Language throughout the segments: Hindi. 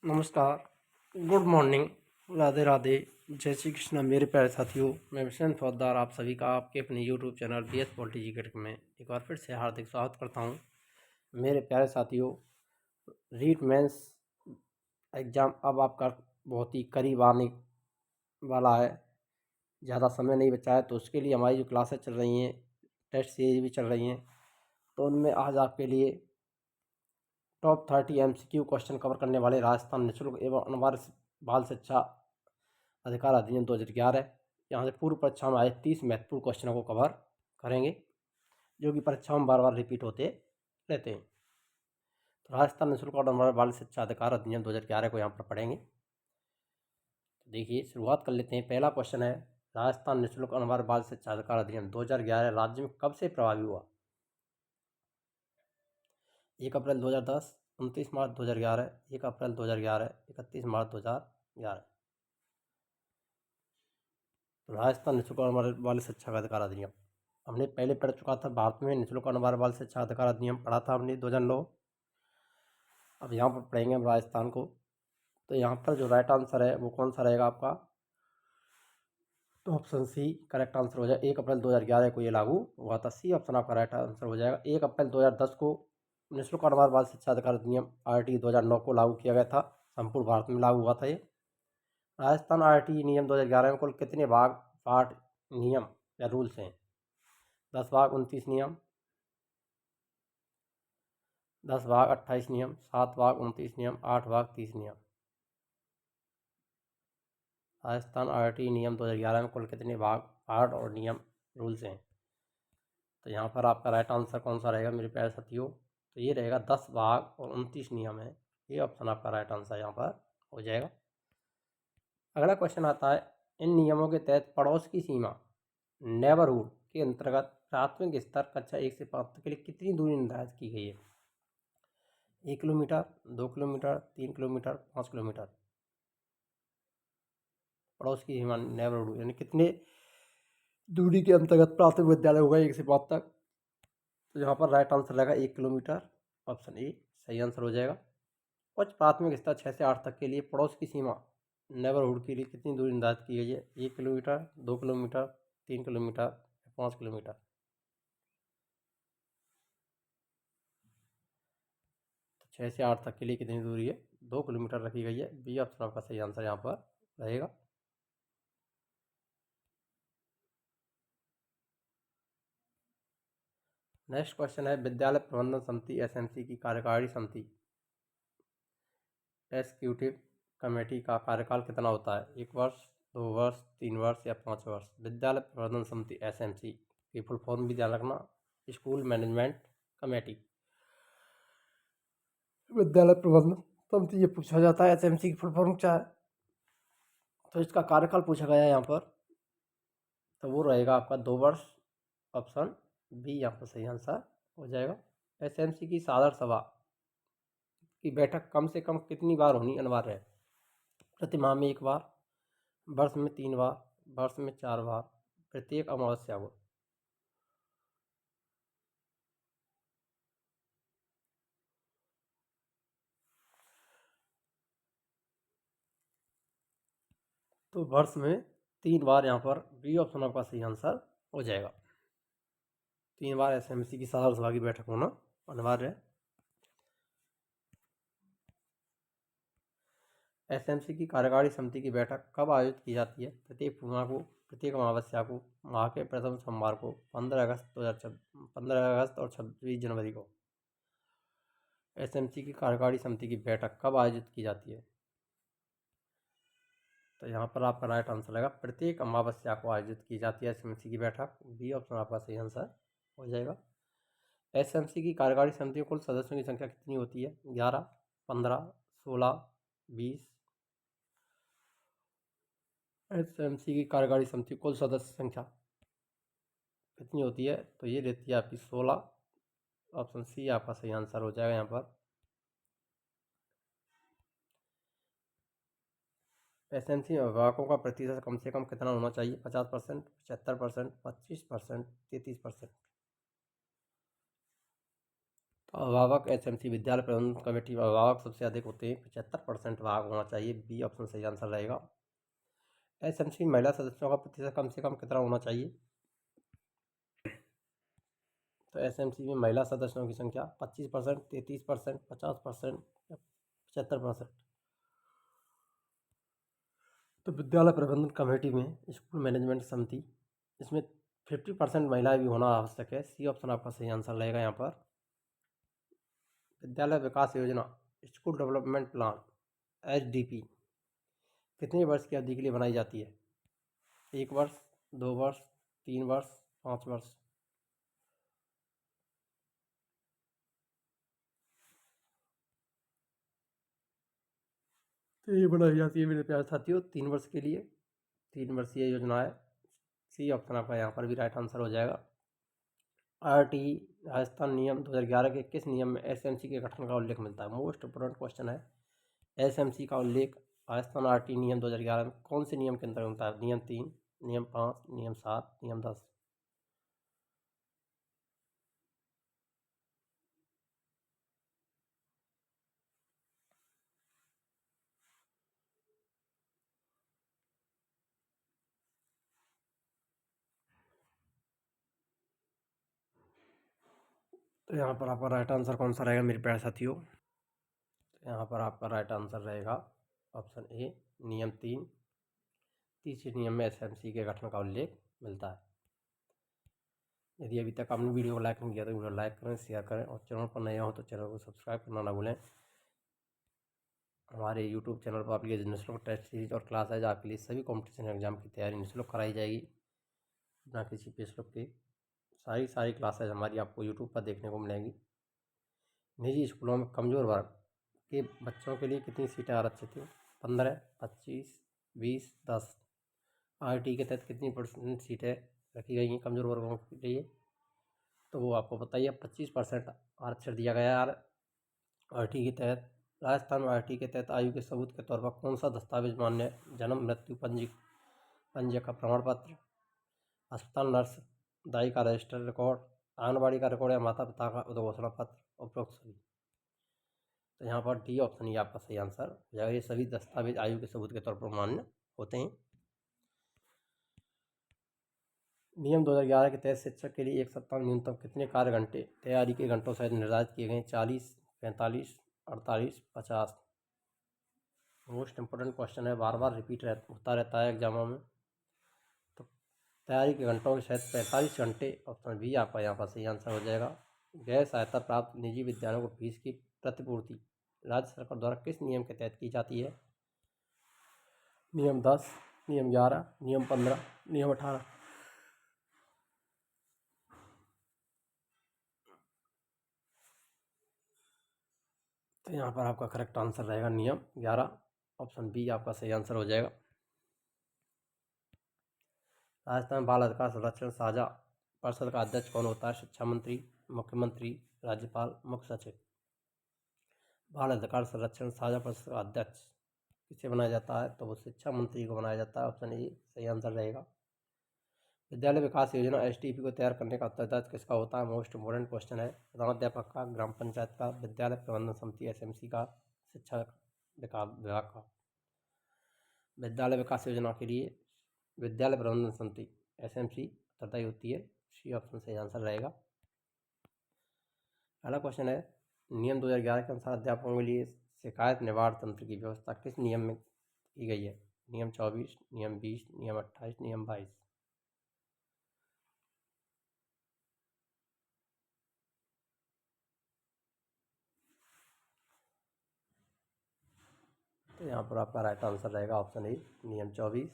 नमस्कार, गुड मॉर्निंग, राधे राधे, जय श्री कृष्ण मेरे प्यारे साथियों। मैं विष्णु फौजदार आप सभी का आपके अपने यूट्यूब चैनल BS पॉलिटी में एक बार फिर से हार्दिक स्वागत करता हूं। मेरे प्यारे साथियों, रीट मेंस एग्ज़ाम अब आपका बहुत ही करीब आने वाला है। ज़्यादा समय नहीं बचा है, तो उसके लिए हमारी जो क्लासेस चल रही हैं, टेस्ट सीरीज भी चल रही हैं, तो उनमें आज आपके लिए टॉप 30 MCQ क्वेश्चन कवर करने वाले राजस्थान निःशुल्क एवं अनिवार्य बाल शिक्षा अधिकार अधिनियम 2011 यहाँ से पूर्व परीक्षा में आए 30 महत्वपूर्ण क्वेश्चनों को कवर करेंगे, जो कि परीक्षाओं में बार बार रिपीट होते रहते हैं। तो राजस्थान निःशुल्क और अनिवार्य बाल शिक्षा अधिकार अधिनियम 2011 को यहाँ पर पढ़ेंगे। तो देखिए, शुरुआत कर लेते हैं। पहला क्वेश्चन है, राजस्थान निःशुल्क अनिवार्य बाल शिक्षा अधिकार अधिनियम 2011 राज्य में कब से प्रभावी हुआ? 1 अप्रैल 2010, 29 मार्च 2011, 1 अप्रैल 2011, 31 मार्च 2011। तो राजस्थान निःशुल्क अनिवार्य बाल शिक्षा का अधिकार अधिनियम हमने पहले पढ़ चुका था। भारत में निःशुल्क अनिवार्य बाल शिक्षा अधिकार अधिनियम पढ़ा था हमने 2009। अब यहाँ पर पढ़ेंगे हम राजस्थान को। तो यहाँ पर जो राइट आंसर है वो कौन सा रहेगा आपका? तो ऑप्शन सी करेक्ट आंसर हो जाएगा। 1 अप्रैल 2011 को ये लागू हुआ था। सी ऑप्शन आपका राइट आंसर हो जाएगा। 1 अप्रैल 2010 को निःशुल्क अनिवार्य बाल शिक्षा अधिकार अधिनियम RT 2009 को लागू किया गया था। संपूर्ण भारत में लागू हुआ था ये। राजस्थान RT नियम 2011 में कुल कितने भाग, पार्ट, नियम या रूल्स हैं? 10 भाग 29 नियम, 10 भाग 28 नियम, 7 भाग 29 नियम, 8 भाग 30 नियम। राजस्थान RT नियम 2011 में कुल कितने भाग, पार्ट और नियम रूल्स हैं? तो यहाँ पर आपका राइट आंसर कौन सा रहेगा मेरे प्यारे साथियों? तो ये रहेगा 10 भाग और 29 नियम है। ये ऑप्शन आपका राइट आंसर यहाँ पर हो जाएगा। अगला क्वेश्चन आता है, इन नियमों के तहत पड़ोस की सीमा नेबरहुड के अंतर्गत प्राथमिक स्तर कक्षा 1 से 5 तक के लिए कितनी दूरी निर्धारित की गई है? 1 किलोमीटर, 2 किलोमीटर, 3 किलोमीटर, 5 किलोमीटर। पड़ोस की सीमा नेबरहुड यानी कितने दूरी के अंतर्गत प्राथमिक विद्यालय होगा 1 से 5 तक? तो यहाँ पर राइट आंसर रहेगा 1 किलोमीटर। ऑप्शन ए सही आंसर हो जाएगा। कुछ प्राथमिक स्तर 6 से 8 तक के लिए पड़ोस की सीमा नेबरहुड के लिए कितनी दूरी निर्धारित की गई है? 1 किलोमीटर, 2 किलोमीटर, 3 किलोमीटर, 5 किलोमीटर। 6 से 8 तक के लिए कितनी दूरी है? 2 किलोमीटर रखी गई है। बी ऑप्शन आपका सही आंसर यहाँ पर रहेगा। नेक्स्ट क्वेश्चन है, विद्यालय प्रबंधन समिति SMC की कार्यकारी समिति एग्जीक्यूटिव कमेटी का कार्यकाल कितना होता है? 1 वर्ष, 2 वर्ष, 3 वर्ष या 5 वर्ष? विद्यालय प्रबंधन समिति SMC की फुल फॉर्म भी ध्यान रखना, स्कूल मैनेजमेंट कमेटी। विद्यालय प्रबंधन समिति ये पूछा जाता है SMC की फुल फॉर्म क्या है? तो इसका कार्यकाल पूछा गया है यहाँ पर, तो वो रहेगा आपका 2 वर्ष। ऑप्शन बी यहाँ पर सही आंसर हो जाएगा। SMC की साधारण सभा की बैठक कम से कम कितनी बार होनी अनिवार्य है? प्रति माह में 1 बार, वर्ष में 3 बार, वर्ष में 4 बार, प्रत्येक अमावस्या को। तो वर्ष में 3 बार यहाँ पर बी ऑप्शन आपका सही आंसर हो जाएगा। 3 बार SMC की साधारण सभा की बैठक होना अनिवार्य है। SMC की कार्यकारी समिति की बैठक कब आयोजित की जाती है? प्रत्येक पूर्णिमा को, प्रत्येक अमावस्या को, माह के प्रथम सोमवार को, 15 अगस्त 2026, 15 अगस्त और 26 जनवरी को। SMC की कार्यकारी समिति की बैठक कब आयोजित की जाती है? तो यहाँ पर आपका राइट आंसर रहेगा प्रत्येक अमावस्या को आयोजित की जाती है SMC की बैठक। बी ऑप्शन आपका सही आंसर हो जाएगा। SMC की कार्यकारी समिति में कुल सदस्यों की संख्या कितनी होती है? 11, 15, 16, 20। SMC की कार्यकारी समिति कुल सदस्य संख्या कितनी होती है? तो ये रहती है आपकी 16। ऑप्शन सी आपका सही आंसर हो जाएगा यहाँ पर। SMC में अभिभावकों का प्रतिशत कम से कम कितना होना चाहिए? 50%, 75%, 25%, 33%। अभिभावक एसएमसी विद्यालय प्रबंधन कमेटी में अभिभावक सबसे अधिक होते हैं, 75% भाग होना चाहिए। बी ऑप्शन सही आंसर रहेगा। एसएमसी महिला सदस्यों का प्रतिशत कम से कम कितना होना चाहिए? तो एसएमसी में महिला सदस्यों की संख्या 25%, 33%, 50% या 75%। तो विद्यालय प्रबंधन कमेटी में स्कूल मैनेजमेंट समिति, इसमें 50% महिलाएं भी होना आवश्यक है। सी ऑप्शन आपका सही आंसर रहेगा यहाँ पर। विद्यालय विकास योजना, स्कूल डेवलपमेंट प्लान, एचडीपी कितने वर्ष की अवधि के लिए बनाई जाती है? 1 वर्ष, 2 वर्ष, 3 वर्ष, 5 वर्ष। तो ये बनाई जाती है मेरे प्यारे साथियों 3 वर्ष के लिए। 3 वर्षीय योजना है। सी ऑप्शन आपका यहाँ पर भी राइट आंसर हो जाएगा। आरटी राजस्थान नियम 2011 के किस नियम में एसएमसी के गठन का उल्लेख मिलता है? मोस्ट इंपोर्टेंट क्वेश्चन है। एसएमसी का उल्लेख राजस्थान आरटी नियम 2011 में कौन से नियम के अंतर्गत होता है? नियम 3, नियम 5, नियम 7, नियम 10। तो यहाँ पर आपका राइट आंसर कौन सा रहेगा मेरे प्यारे साथियों? तो यहाँ पर आपका राइट आंसर रहेगा ऑप्शन ए, नियम 3। तीसरे नियम में एसएमसी के गठन का उल्लेख मिलता है। यदि अभी तक आपने वीडियो को लाइक नहीं किया तो वीडियो लाइक करें, शेयर करें और चैनल पर नए हो तो चैनल को सब्सक्राइब करना ना भूलें। हमारे यूट्यूब चैनल पर आपके लिए निःशुल्क टेस्ट सीरीज और क्लासेज आपके लिए सभी कॉम्पिटिशन एग्जाम की तैयारी निःशुल्क कराई जाएगी, ना किसी पे शुल्क के। सारी क्लासेज हमारी आपको यूट्यूब पर देखने को मिलेंगी। निजी स्कूलों में कमज़ोर वर्ग के बच्चों के लिए कितनी सीटें आरक्षित हैं? 15, 25, 20, 10। आरटी के तहत कितनी % सीटें रखी गई हैं कमज़ोर वर्गों के लिए? तो वो आपको बताइए 25% आरक्षण दिया गया है आरटी के तहत। राजस्थान में आरटी के तहत आयु के सबूत के तौर पर कौन सा दस्तावेज मान्य है? जन्म मृत्यु पंजी का प्रमाण पत्र, अस्पताल नर्स दाई का रजिस्टर रिकॉर्ड, आंगनबाड़ी का रिकॉर्ड या माता पिता का उद्घोषणा पत्र, उपरोक्त सभी। तो यहाँ पर डी ऑप्शन ही आपका सही आंसर हो जाएगा। ये सभी दस्तावेज आयु के सबूत के तौर पर मान्य होते हैं। नियम 2011 के तहत शिक्षक के लिए एक सप्ताह में न्यूनतम कितने कार्य घंटे तैयारी के घंटों सहित निर्धारित किए गए? 40, 45, 48, 50। मोस्ट इंपोर्टेंट क्वेश्चन है, बार बार रिपीट होता रहता है एग्जामों में। तो तैयारी के घंटों के सहित 45 घंटे, ऑप्शन बी आपका यहाँ पर सही आंसर हो जाएगा। गैर सहायता प्राप्त निजी विद्यालयों को फीस की प्रतिपूर्ति राज्य सरकार द्वारा किस नियम के तहत की जाती है? नियम 10, नियम 11, नियम 15, नियम 18। तो यहाँ पर आपका करेक्ट आंसर रहेगा नियम 11, ऑप्शन बी आपका सही आंसर हो जाएगा। राजस्थान बाल अधिकार संरक्षण साझा परिषद का अध्यक्ष कौन होता है? शिक्षा मंत्री, मुख्यमंत्री, राज्यपाल, मुख्य सचिव। बाल अधिकार संरक्षण साझा परिषद का अध्यक्ष किसे बनाया जाता है? तो वो शिक्षा मंत्री को बनाया जाता है। ऑप्शन ए सही आंसर रहेगा। विद्यालय विकास योजना एसटीपी को तैयार करने का उत्तरदायित्व किसका होता है? मोस्ट इंपोर्टेंट क्वेश्चन है। प्रधानाध्यापक का, ग्राम पंचायत का, विद्यालय प्रबंधन समिति एसएमसी का, शिक्षा विभाग का। विद्यालय विकास योजना के लिए विद्यालय प्रबंधन समिति एसएमसी उत्तरदायी होती है। सी ऑप्शन सही आंसर रहेगा। पहला क्वेश्चन है, नियम 2011 के अनुसार अध्यापकों के लिए शिकायत निवारण तंत्र की व्यवस्था किस नियम में की गई है? नियम 24, नियम 20, नियम 28, नियम 22। तो यहाँ पर आपका राइट आंसर रहेगा ऑप्शन ए, नियम 24।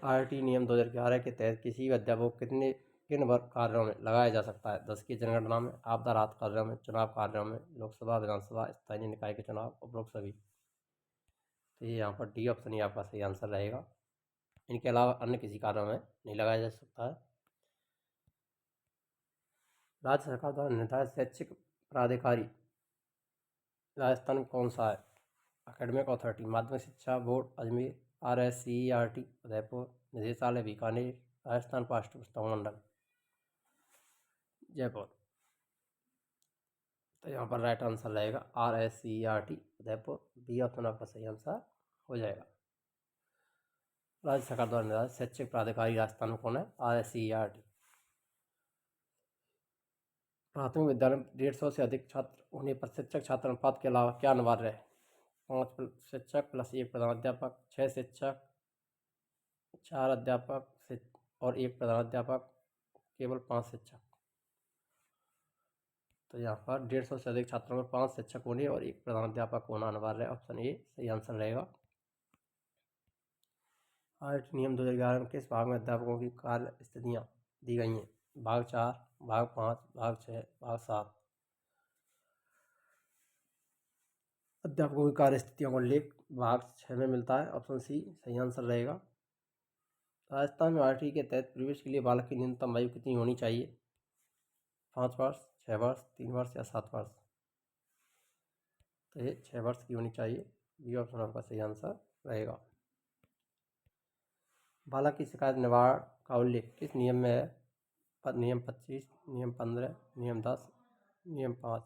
आरटी नियम 2011 के तहत किसी भी अध्यापक को किन वर्ग कार्यों में लगाया जा सकता है? 10 की जनगणना में, आपदा राहत कार्यों में, चुनाव कार्यों में, लोकसभा, विधानसभा, स्थानीय निकाय के चुनाव, उपरोक्त सभी। तो ये यहाँ पर डी ऑप्शन ही आपका सही आंसर रहेगा। इनके अलावा अन्य किसी कार्यों में नहीं लगाया जा सकता है। राज्य सरकार द्वारा निर्धारित शैक्षिक प्राधिकारी राजस्थान में कौन सा है? एकेडमिक अथॉरिटी, माध्यमिक शिक्षा बोर्ड अजमेर, RSCERT उदयपुर, निदेशालय बीकानेर, राजस्थान पाठ्य पुस्तक मंडल जयपुर। तो यहाँ पर राइट आंसर रहेगा RSCERT उदयपुर। बी ऑप्शन आपका सही आंसर हो जाएगा। राज्य सरकार द्वारा निर्धारित शैक्षिक प्राधिकारी राजस्थान में कौन है? RSCERT। प्राथमिक विद्यालय में 150 से अधिक छात्र होने पर शिक्षक छात्र अनुपात के अलावा क्या अनिवार्य है? 5 शिक्षक प्लस 1 प्रधानाध्यापक, 6 शिक्षक, 4 अध्यापक और 1 प्रधानाध्यापक, केवल 5 शिक्षक। तो यहाँ पर 150 से अधिक छात्रों में 5 शिक्षक होने और 1 प्रधानाध्यापक होना अनिवार्य है। ऑप्शन ए सही आंसर रहेगा। आर्ट नियम 2011 में किस भाग में अध्यापकों की कार्य स्थितियाँ दी गई हैं? भाग 4, भाग 5, भाग 6, भाग 7। अध्यापकों की कार्य स्थितियों का उल्लेख भाग 6 में मिलता है। ऑप्शन सी सही आंसर रहेगा। राजस्थान में आरटी के तहत प्रवेश के लिए बालक की न्यूनतम आयु कितनी होनी चाहिए? 5 वर्ष, 6 वर्ष, 3 वर्ष या 7 वर्ष? तो ये 6 वर्ष की होनी चाहिए। बी ऑप्शन आपका सही आंसर रहेगा। बालक की शिकायत निवारण का उल्लेख किस नियम में है? नियम 25, नियम 15, नियम 10, नियम 5।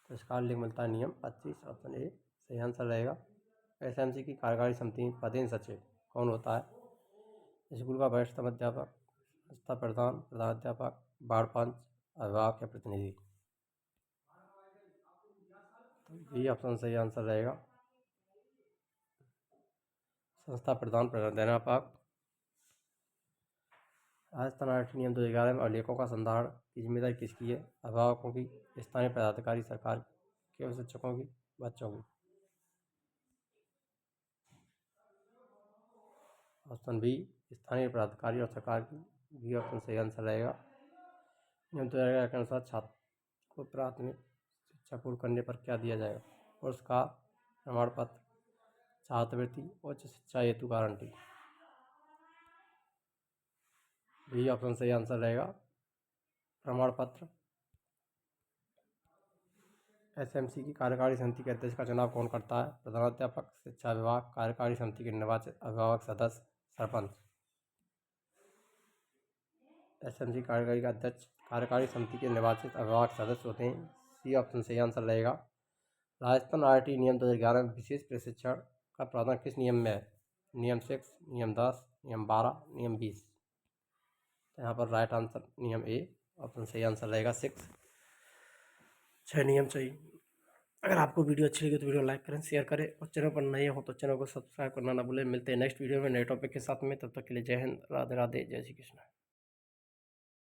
तो इसका उल्लेख मिलता है नियम 25। ऑप्शन ए सही आंसर रहेगा। SMC की कार्यकारी समिति में पदेन सचिव कौन होता है? स्कूल का वरिष्ठतम अध्यापक, संस्था प्रधान, प्रधानाध्यापक, वार्ड पंच, अभिभावक या प्रतिनिधि? तो बी ऑप्शन सही आंसर रहेगा। संस्था प्रधान, प्रधानाध्यापक। राजस्थान आरक्षण नियम 2011 में अभिलेखों का संधारण की जिम्मेदारी किसकी है? अभिभावकों की, स्थानीय पदाधिकारी, सरकार, केवल शिक्षकों की, बच्चों की? ऑप्शन बी स्थानीय पदाधिकारी और सरकार की। बी ऑप्शन सही आंसर रहेगा। नियम 2011 के अनुसार छात्र को प्राथमिक शिक्षा पूर्ण करने पर क्या दिया जाएगा? पुरस्कार, प्रमाण पत्र, छात्रवृत्ति, उच्च शिक्षा हेतु गारंटी? बी ऑप्शन सही आंसर रहेगा। प्रमाण पत्र। SMC की कार्यकारी समिति के अध्यक्ष का चुनाव कौन करता है? प्रधानाध्यापक, शिक्षा विभाग, कार्यकारी समिति के निर्वाचित अभिभावक सदस्य, सरपंच? SMC कार्यकारी का अध्यक्ष कार्यकारी समिति के निर्वाचित अभिभावक सदस्य होते हैं। सी ऑप्शन सही आंसर रहेगा। राजस्थान आरटी नियम 2011 में विशेष प्रशिक्षण का प्रावधान किस नियम में है? नियम 6, नियम 10, नियम 12, नियम 20? तो यहाँ पर राइट आंसर नियम ए ऑप्शन सही आंसर रहेगा 6। 6 नियम चाहिए। अगर आपको वीडियो अच्छी लगी तो वीडियो लाइक करें, शेयर करें और चैनल पर नए हो तो चैनल को सब्सक्राइब करना ना भूलें। मिलते हैं नेक्स्ट वीडियो में नए टॉपिक के साथ में। तब तक के लिए जय हिंद, राधे राधे, जय श्री कृष्ण।